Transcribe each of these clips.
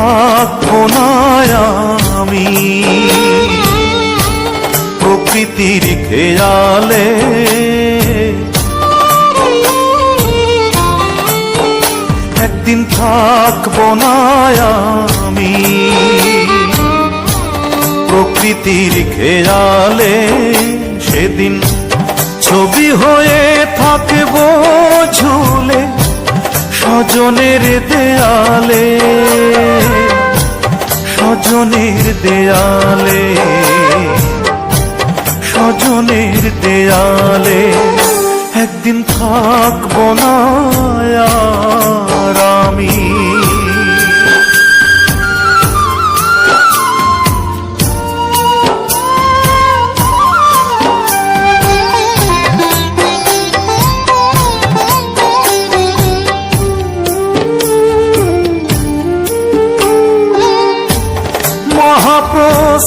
থাকবো না আমি প্রকৃতির খেয়ালে। একদিন থাকবো না আমি প্রকৃতির খেয়ালে, সেদিন ছবি হয়ে থাকবো ঝুলে স্বজনের দেয়ালে, স্বজনের দেয়ালে, স্বজনের দেয়ালে। একদিন থাকবো না আর আমি।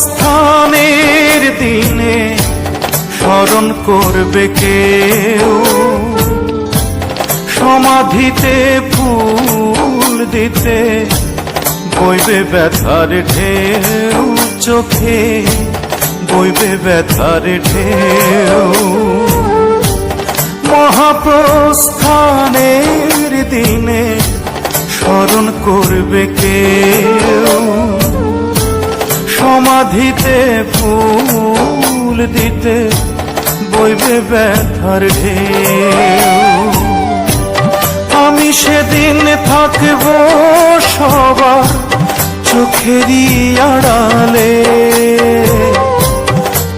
মহাপ্রস্থানের দিনে স্মরণ করবে কেউ, সমাধিতে ফুল দিতে বইবে ব্যথার ঢেউ, চোখে বইবে ব্যথার ঢেউ। মহাপ্রস্থানের দিনে স্মরণ করবে কেউ, সমাধিতে ফুল দিতে বইবে ব্যথার ঢেউ। আমি সেদিন থাকবো সবার চোখেরই আড়ালে,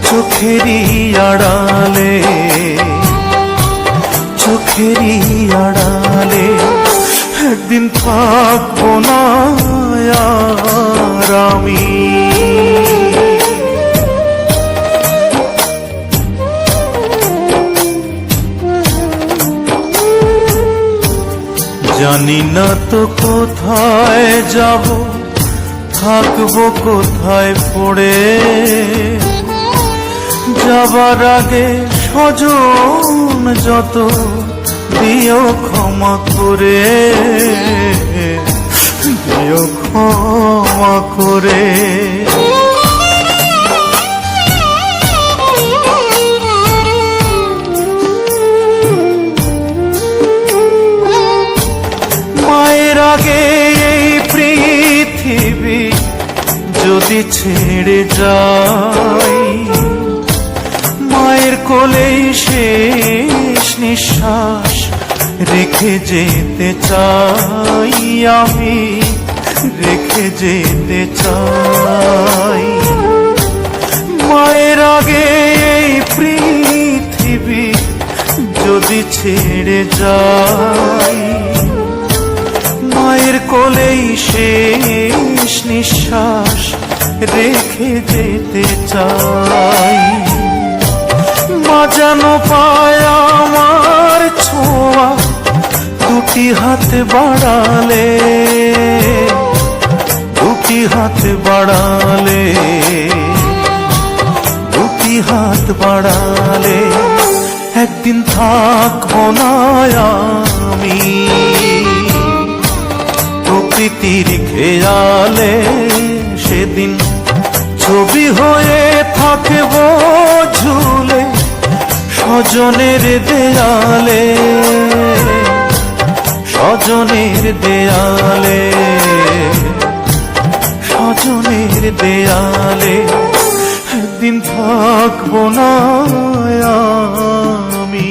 চোখেরই আড়ালে, চোখেরই আড়ালে। একদিন থাকবো না আর আমি। জানি না তো কোথায় যাব, থাকবো কোথায় পড়ে। যাবার আগে স্বজন যত দিও ক্ষমা করে, দিও ক্ষমা করে। মায়ের আগে এই পৃথিবী যদি ছেড়ে যাই, মায়ের কোলেই শেষ নিঃশ্বাস রেখে যেতে চাই আমি, রেখে যেতে চাই। মায়ের আগে এই পৃথিবী যদি ছেড়ে যাই, মায়ের কোলেই শেষ নিঃশ্বাস রেখে যেতে চাই। মা যেন পায় আমার ছোঁয়া দুটি হাত বাড়ালে, দুটি হাত বাড়ালে, দুটি হাত বাড়ালে। একদিন থাকবো না আমি প্রকৃতির খেয়ালে, সেদিন ছবি হয়ে থাকবো ঝুলে স্বজনের দেয়ালে, স্বজনের দেয়ালে, স্বজনের দেয়ালে। একদিন থাকবো না আমি।